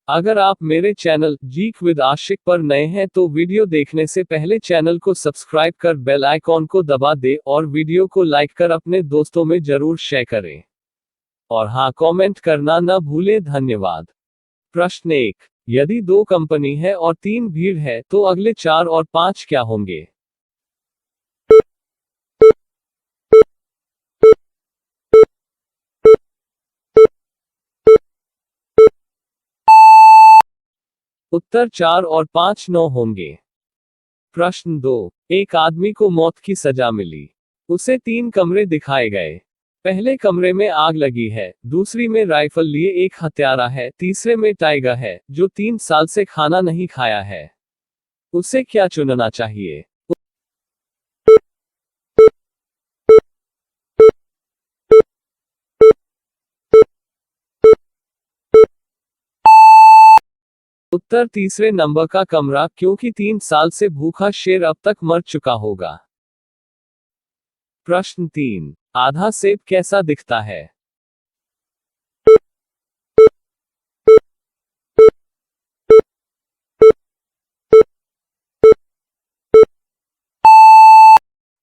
अगर आप मेरे चैनल गीक विद आशिक पर नए हैं तो वीडियो देखने से पहले चैनल को सब्सक्राइब कर बेल आइकॉन को दबा दे और वीडियो को लाइक कर अपने दोस्तों में जरूर शेयर करें। और हाँ, कमेंट करना न भूलें। धन्यवाद। प्रश्न 1। यदि 2 कंपनी है और 3 भीड़ है तो अगले 4 और 5 क्या होंगे? उत्तर 4 और 5 9 होंगे। प्रश्न 2। एक आदमी को मौत की सजा मिली। उसे 3 कमरे दिखाए गए। पहले कमरे में आग लगी है, दूसरी में राइफल लिए एक हत्यारा है, तीसरे में टाइगर है जो 3 साल से खाना नहीं खाया है। उसे क्या चुनना चाहिए? उत्तर तीसरे नंबर का कमरा, क्योंकि 3 साल से भूखा शेर अब तक मर चुका होगा। प्रश्न 3। आधा सेब कैसा दिखता है?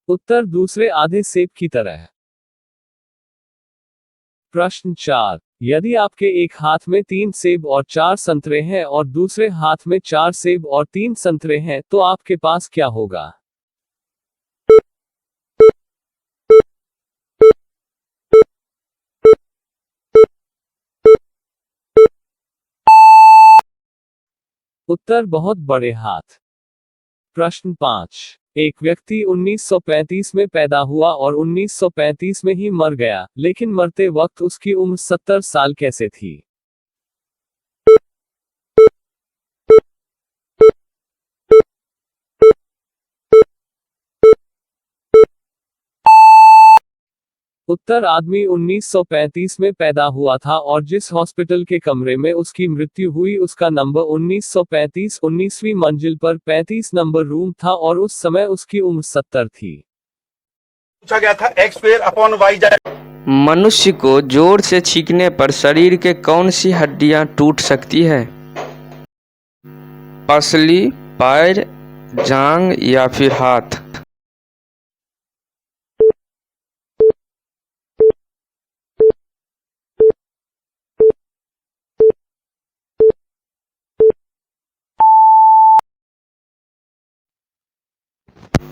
उत्तर दूसरे आधे सेब की तरह। प्रश्न 4। यदि आपके एक हाथ में 3 सेब और 4 संतरे हैं और दूसरे हाथ में 4 सेब और 3 संतरे हैं तो आपके पास क्या होगा? उत्तर बहुत बड़े हाथ। प्रश्न 5। एक व्यक्ति 1935 में पैदा हुआ और 1935 में ही मर गया, लेकिन मरते वक्त उसकी उम्र 70 साल कैसे थी? उत्तर आदमी 1935 में पैदा हुआ था और जिस हॉस्पिटल के कमरे में उसकी मृत्यु हुई उसका नंबर 1935 19वीं मंजिल पर 35 नंबर रूम था और उस समय उसकी उम्र 70 थी। पूछा गया था एक्स स्क्वायर अपॉन वाई जाए। मनुष्य को जोर से छींकने पर शरीर के कौन सी हड्डियां टूट सकती है? पसली, पैर, जांग या फिर हाथ?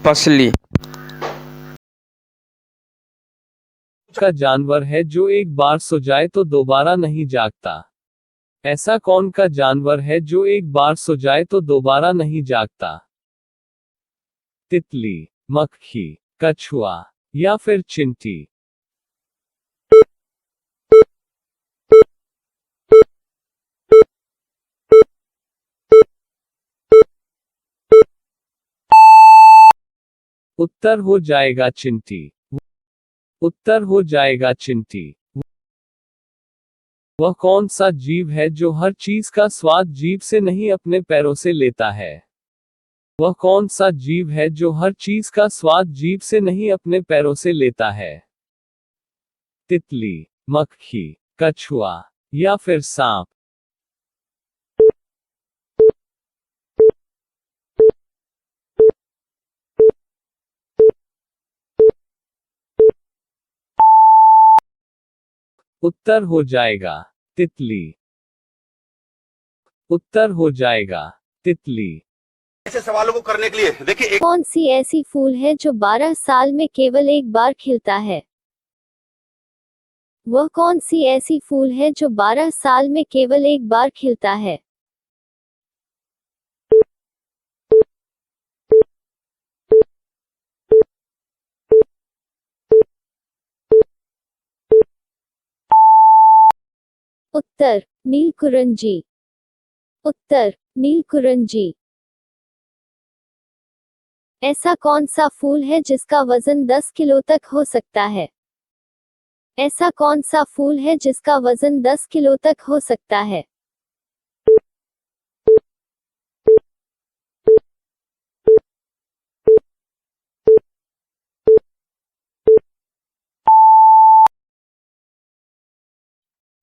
पसली। का जानवर है जो एक बार सो जाए तो दोबारा नहीं जागता? ऐसा कौन का जानवर है जो एक बार सो जाए तो दोबारा नहीं जागता? तितली, मक्खी, कछुआ या फिर चिंटी? उत्तर हो जाएगा चिंटी। उत्तर हो जाएगा चिंटी। वह कौन सा जीव है जो हर चीज का स्वाद जीभ से नहीं अपने पैरों से लेता है? वह कौन सा जीव है जो हर चीज का स्वाद जीभ से नहीं अपने पैरों से लेता है? तितली, मक्खी, कछुआ या फिर सांप? उत्तर हो जाएगा तितली। उत्तर हो जाएगा तितली। ऐसे सवालों को करने के लिए देखिए कौन सी ऐसी फूल है जो 12 साल में केवल एक बार खिलता है? वह कौन सी ऐसी फूल है जो 12 साल में केवल एक बार खिलता है? उत्तर नीलकुरंजी। उत्तर नीलकुरंजी। ऐसा कौन सा फूल है जिसका वजन 10 किलो तक हो सकता है? ऐसा कौन सा फूल है जिसका वजन 10 किलो तक हो सकता है?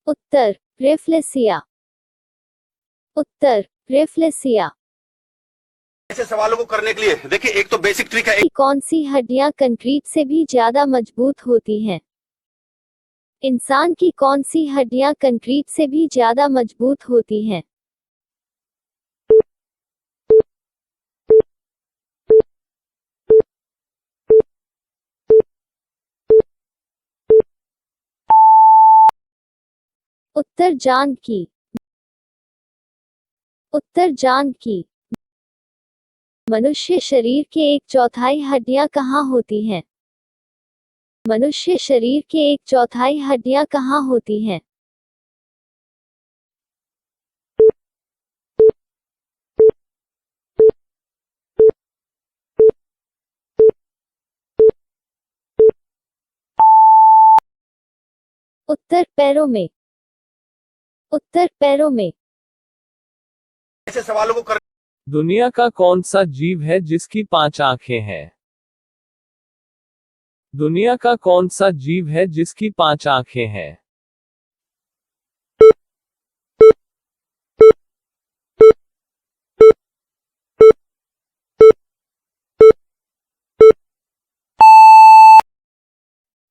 उत्तर रेफ्लेसिया। उत्तर रेफ्लेसिया। ऐसे सवालों को करने के लिए देखिए, एक तो बेसिक ट्रिक है। कौन सी हड्डियां कंक्रीट से भी ज्यादा मजबूत होती हैं? इंसान की कौन सी हड्डियां कंक्रीट से भी ज्यादा मजबूत होती हैं? उत्तर जांघ की। उत्तर जांघ की। मनुष्य शरीर के एक चौथाई हड्डियां कहाँ होती हैं? मनुष्य शरीर के एक चौथाई हड्डियां कहाँ होती हैं? उत्तर पैरों में। उत्तर पैरों में। ऐसे सवालों को दुनिया का कौन सा जीव है जिसकी 5 आंखें हैं? दुनिया का कौन सा जीव है जिसकी 5 आंखें हैं?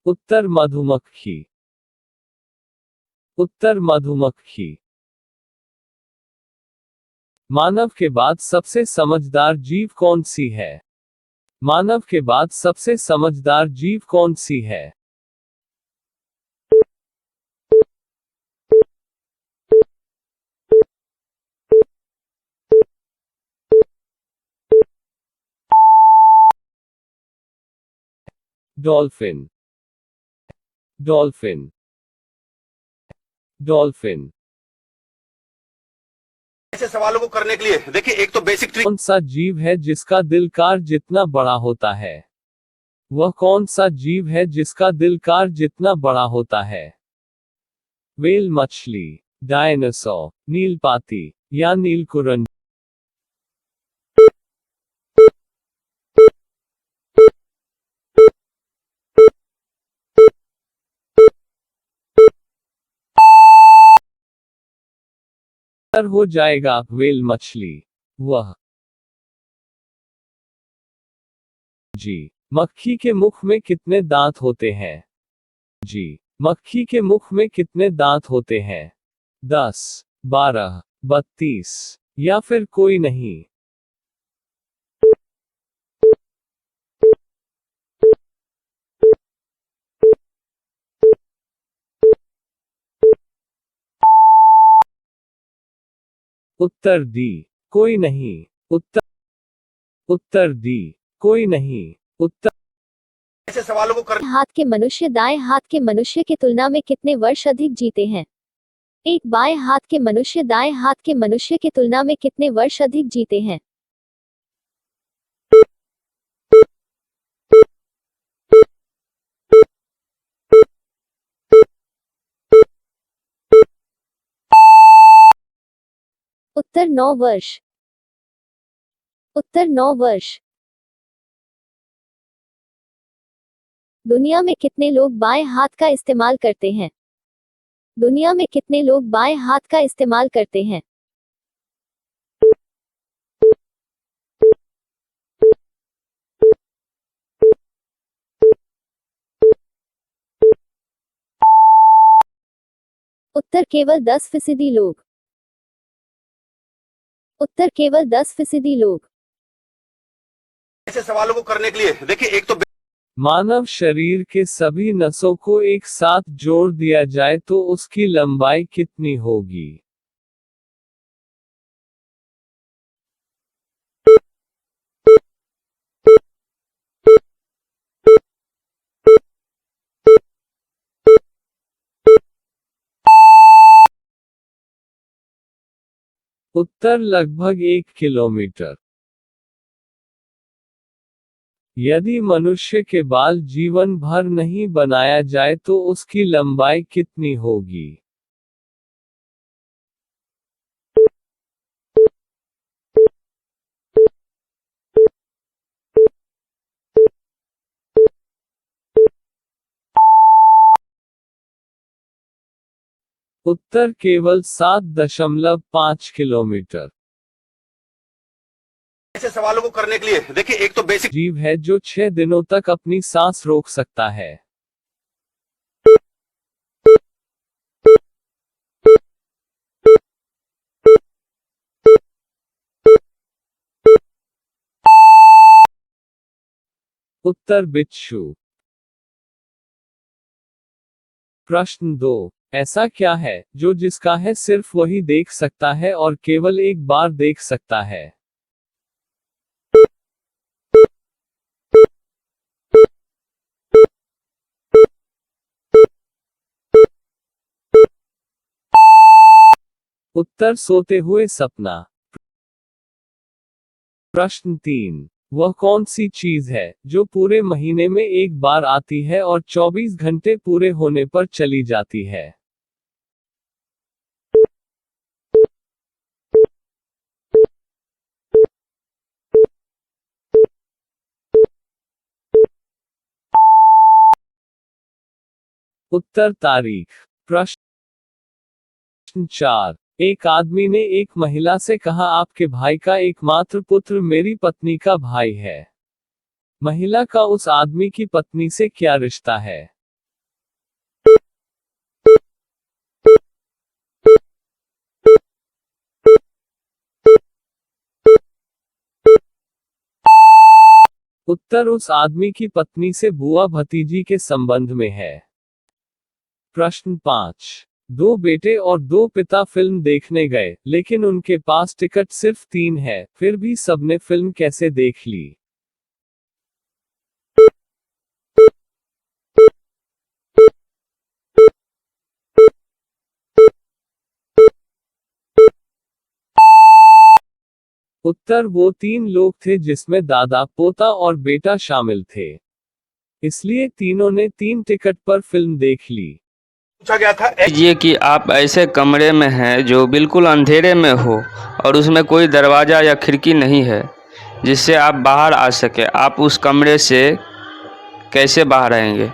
उत्तर मधुमक्खी। उत्तर मधुमक्खी। मानव के बाद सबसे समझदार जीव कौन सी है? मानव के बाद सबसे समझदार जीव कौन सी है? डॉल्फिन। डॉल्फिन। डॉल्फिन। ऐसे सवालों को करने के लिए देखिए, एक तो बेसिक ट्रिक। कौन सा जीव है जिसका दिल कार जितना बड़ा होता है? वह कौन सा जीव है जिसका दिल कार जितना बड़ा होता है? व्हेल मछली, डायनासोर, नीलपाती या नीलकुरन? उत्तर हो जाएगा व्हेल मछली। वह जी। मक्खी के मुख में कितने दांत होते हैं? जी। मक्खी के मुख में कितने दांत होते हैं? 10, 12, 32 या फिर कोई नहीं? उत्तर डी, कोई नहीं। उत्तर उत्तर डी, कोई नहीं। उत्तर ऐसे सवालों को हाथ के मनुष्य दाएं हाथ के मनुष्य की तुलना में कितने वर्ष अधिक जीते हैं? एक बाएं हाथ के मनुष्य दाएं हाथ के मनुष्य की तुलना में कितने वर्ष अधिक जीते हैं? उत्तर 9 वर्ष। उत्तर 9 वर्ष। दुनिया में कितने लोग बाएं हाथ का इस्तेमाल करते हैं? दुनिया में कितने लोग बाएं हाथ का इस्तेमाल करते हैं? उत्तर केवल 10% लोग। उत्तर केवल 10% लोग। ऐसे सवालों को करने के लिए देखिए, एक तो मानव शरीर के सभी नसों को एक साथ जोड़ दिया जाए तो उसकी लंबाई कितनी होगी? उत्तर लगभग 1 किलोमीटर। यदि मनुष्य के बाल जीवन भर नहीं बनाया जाए तो उसकी लंबाई कितनी होगी? उत्तर केवल 7.5 किलोमीटर। ऐसे सवालों को करने के लिए देखिए, एक तो बेसिक जीव है जो 6 दिनों तक अपनी सांस रोक सकता है। उत्तर बिच्छू। प्रश्न 2। ऐसा क्या है जो जिसका है सिर्फ वही देख सकता है और केवल एक बार देख सकता है? उत्तर सोते हुए सपना। प्रश्न 3। वह कौन सी चीज है जो पूरे महीने में एक बार आती है और 24 घंटे पूरे होने पर चली जाती है? उत्तर तारीख। प्रश्न 4। एक आदमी ने एक महिला से कहा, आपके भाई का एकमात्र पुत्र मेरी पत्नी का भाई है। महिला का उस आदमी की पत्नी से क्या रिश्ता है? उत्तर उस आदमी की पत्नी से बुआ भतीजी के संबंध में है। प्रश्न 5। दो बेटे और दो पिता फिल्म देखने गए, लेकिन उनके पास टिकट सिर्फ 3 है, फिर भी सबने फिल्म कैसे देख ली? उत्तर वो 3 लोग थे जिसमें दादा, पोता और बेटा शामिल थे। इसलिए तीनों ने 3 टिकट पर फिल्म देख ली। पूछा गया था कीजिए कि आप ऐसे कमरे में हैं जो बिल्कुल अंधेरे में हो और उसमें कोई दरवाज़ा या खिड़की नहीं है जिससे आप बाहर आ सके। आप उस कमरे से कैसे बाहर आएंगे?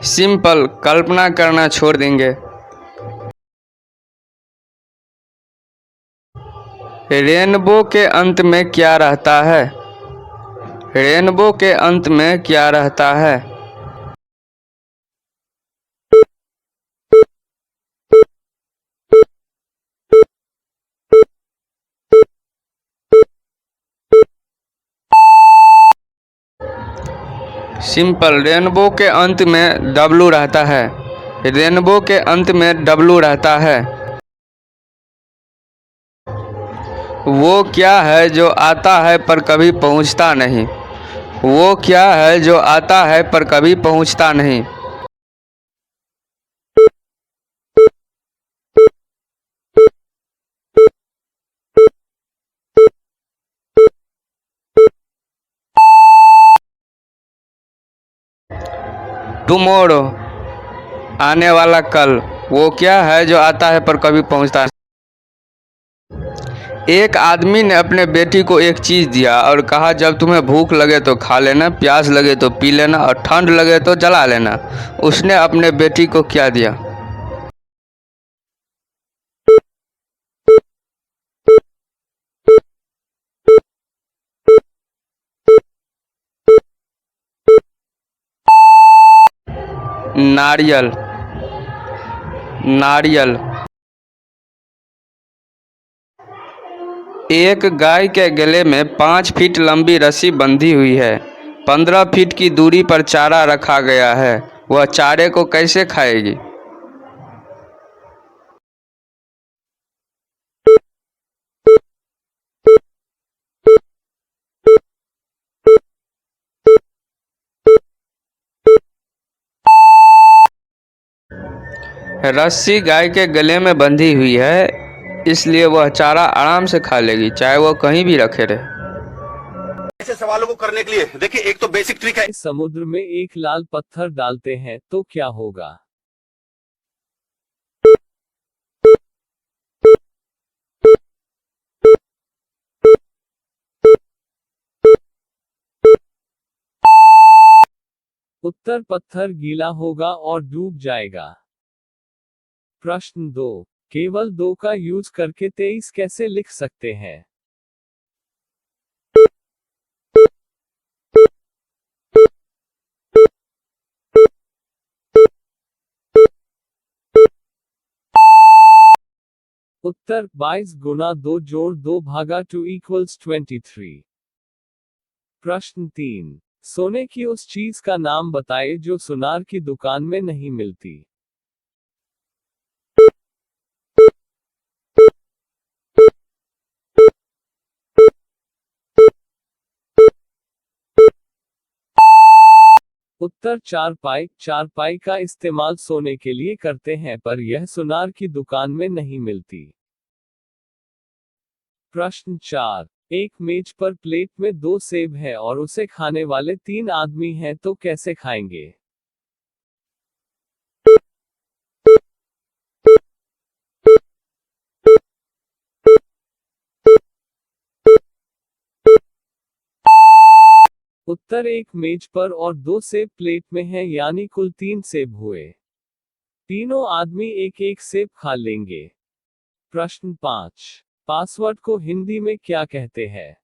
सिंपल, कल्पना करना छोड़ देंगे। रेनबो के अंत में क्या रहता है? रेनबो के अंत में क्या रहता है? सिंपल, रेनबो के अंत में डब्लू रहता है। रेनबो के अंत में डब्लू रहता है। वो क्या है जो आता है पर कभी पहुंचता नहीं? वो क्या है जो आता है पर कभी पहुंचता नहीं? टुमारो, आने वाला कल। वो क्या है जो आता है पर कभी पहुंचता नहीं? एक आदमी ने अपने बेटी को एक चीज़ दिया और कहा, जब तुम्हें भूख लगे तो खा लेना, प्यास लगे तो पी लेना और ठंड लगे तो जला लेना। उसने अपने बेटी को क्या दिया? नारियल। नारियल। एक गाय के गले में 5 फीट लंबी रस्सी बंधी हुई है। 15 फीट की दूरी पर चारा रखा गया है। वह चारे को कैसे खाएगी? रस्सी गाय के गले में बंधी हुई है, इसलिए वह चारा आराम से खा लेगी, चाहे वह कहीं भी रखे रहे। ऐसे सवालों को करने के लिए देखिए, एक तो बेसिक ट्रिक है। समुद्र में एक लाल पत्थर डालते हैं तो क्या होगा? उत्तर पत्थर गीला होगा और डूब जाएगा। प्रश्न 2, केवल 2 का यूज करके 23 कैसे लिख सकते हैं? उत्तर 22 गुना 2 जोड़ 2 भागा 2 इक्वल्स 23। प्रश्न 3, सोने की उस चीज का नाम बताइए जो सुनार की दुकान में नहीं मिलती। उत्तर चारपाई। चारपाई का इस्तेमाल सोने के लिए करते हैं पर यह सुनार की दुकान में नहीं मिलती। प्रश्न 4, एक मेज पर प्लेट में 2 सेब है और उसे खाने वाले 3 आदमी हैं तो कैसे खाएंगे? उत्तर एक मेज पर और 2 सेब प्लेट में हैं यानी कुल 3 सेब हुए। तीनों आदमी एक एक सेब खा लेंगे। प्रश्न 5, पासवर्ड को हिंदी में क्या कहते हैं?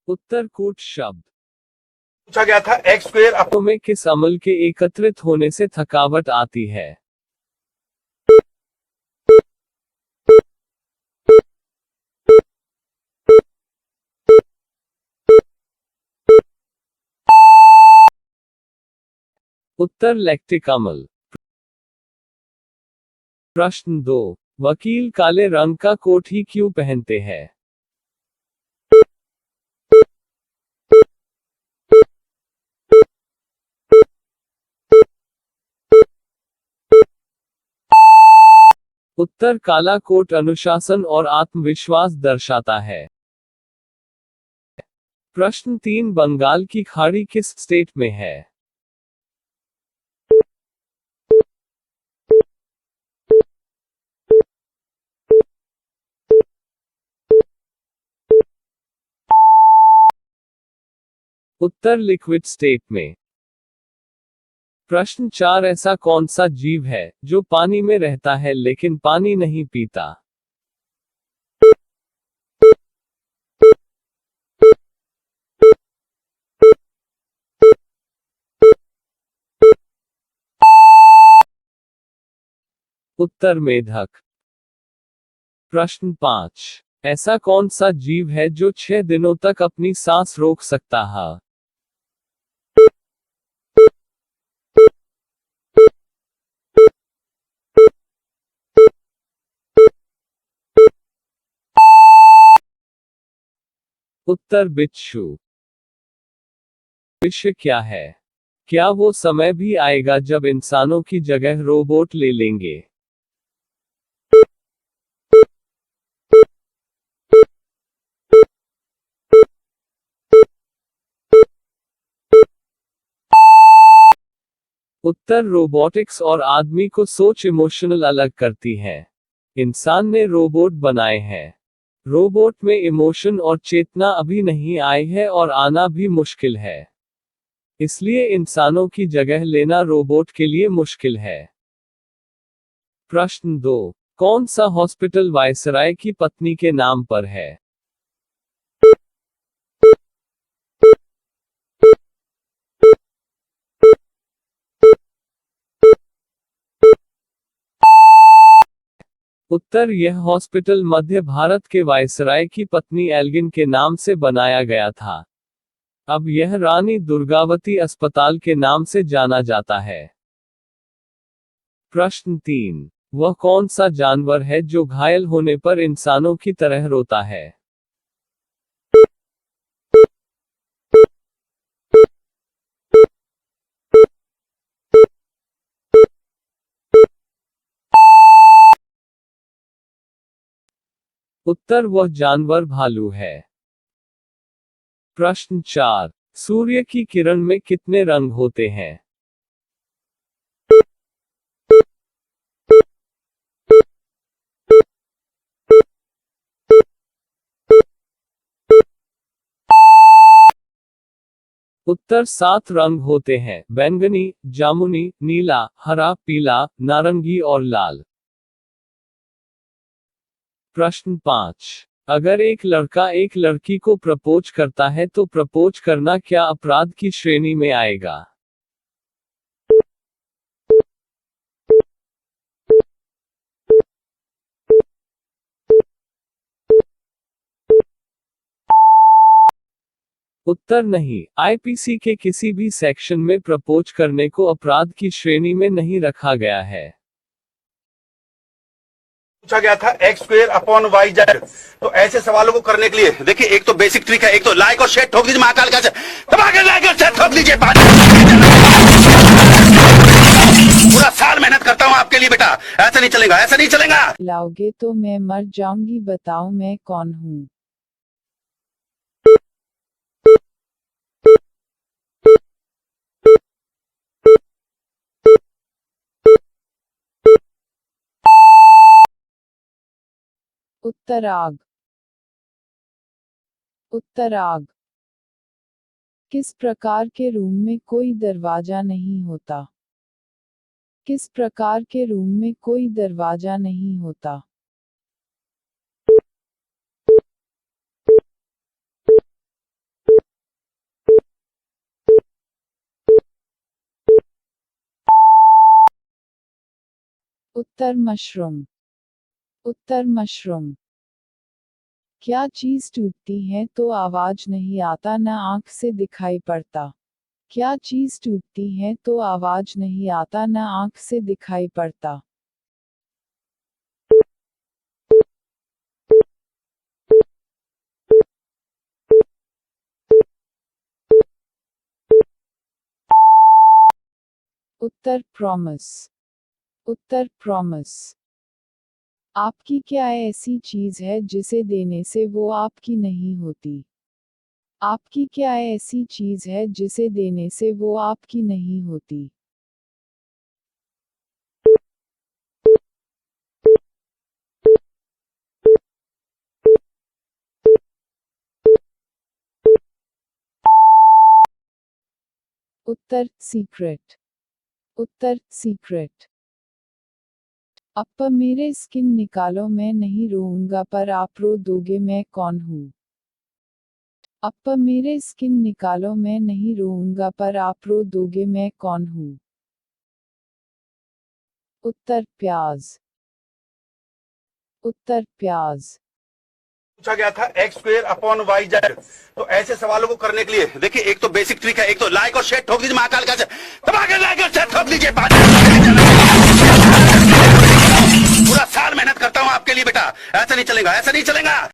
उत्तर कूट शब्द। पूछा गया था एक्स स्क्वेयर तो में किस अमल के एकत्रित होने से थकावट आती है? उत्तर लैक्टिक अम्ल। प्रश्न 2, वकील काले रंग का कोट ही क्यों पहनते हैं? उत्तर काला कोट अनुशासन और आत्मविश्वास दर्शाता है। प्रश्न 3, बंगाल की खाड़ी किस स्टेट में है? उत्तर लिक्विड स्टेट में। प्रश्न 4, ऐसा कौन सा जीव है जो पानी में रहता है लेकिन पानी नहीं पीता? उत्तर मेढक। प्रश्न 5, ऐसा कौन सा जीव है जो 6 दिनों तक अपनी सांस रोक सकता है? उत्तर बिच्छू। भविष्य क्या है? क्या वो समय भी आएगा जब इंसानों की जगह रोबोट ले लेंगे? उत्तर रोबोटिक्स और आदमी को सोच इमोशनल अलग करती है। इंसान ने रोबोट बनाए हैं। रोबोट में इमोशन और चेतना अभी नहीं आई है और आना भी मुश्किल है। इसलिए इंसानों की जगह लेना रोबोट के लिए मुश्किल है। प्रश्न 2, कौन सा हॉस्पिटल वायसराय की पत्नी के नाम पर है? उत्तर, यह हॉस्पिटल मध्य भारत के वायसराय की पत्नी एल्गिन के नाम से बनाया गया था। अब यह रानी दुर्गावती अस्पताल के नाम से जाना जाता है। प्रश्न 3, वह कौन सा जानवर है जो घायल होने पर इंसानों की तरह रोता है? उत्तर, वह जानवर भालू है। प्रश्न 4, सूर्य की किरण में कितने रंग होते हैं? उत्तर 7 रंग होते हैं, बैंगनी, जामुनी, नीला, हरा, पीला, नारंगी और लाल। प्रश्न 5। अगर एक लड़का एक लड़की को प्रपोज करता है तो प्रपोज करना क्या अपराध की श्रेणी में आएगा? उत्तर नहीं, आईपीसी के किसी भी सेक्शन में प्रपोज करने को अपराध की श्रेणी में नहीं रखा गया है। पूछा गया था x²/y/z। तो ऐसे सवालों को करने के लिए देखिए, एक तो बेसिक ट्रिक है, एक तो लाइक और शेयर ठोक दीजिए, महाकाल का दबा के लाइक और शेयर ठोक दीजिए। पूरा साल मेहनत करता हूं आपके लिए बेटा, ऐसा नहीं चलेगा, ऐसा नहीं चलेगा। लाओगे तो मैं मर जाऊंगी, बताओ मैं कौन हूँ? उत्तराग। उत्तराग। किस प्रकार के रूम में कोई दरवाजा नहीं होता? किस प्रकार के रूम में कोई दरवाजा नहीं होता? उत्तर मशरूम। उत्तर मशरूम। क्या चीज टूटती है तो आवाज नहीं आता, न आंख से दिखाई पड़ता? क्या चीज टूटती है तो आवाज नहीं आता, न आंख से दिखाई पड़ता? उत्तर प्रॉमिस। उत्तर प्रॉमिस। आपकी क्या ऐसी चीज है जिसे देने से वो आपकी नहीं होती? आपकी क्या ऐसी चीज है जिसे देने से वो आपकी नहीं होती? उत्तर सीक्रेट। उत्तर सीक्रेट। अप्पा मेरे स्किन निकालो, मैं नहीं रोऊंगा पर आप रो दोगे, मैं कौन हूँ? अप्पा मेरे स्किन निकालो, मैं नहीं रोऊंगा पर आप रो दोगे, मैं कौन हूँ? उत्तर प्याज। उत्तर प्याज। पूछा गया था x²/y/z। तो ऐसे सवालों को करने के लिए देखिए, एक तो बेसिक ट्रिक है, एक तो लाइक और शेयर ठोक दीजिए, महाकाल का दबा के लाइक और शेयर ठोक दीजिए। पूरा साल मेहनत करता हूं आपके लिए बेटा, ऐसा नहीं चलेगा, ऐसा नहीं चलेगा।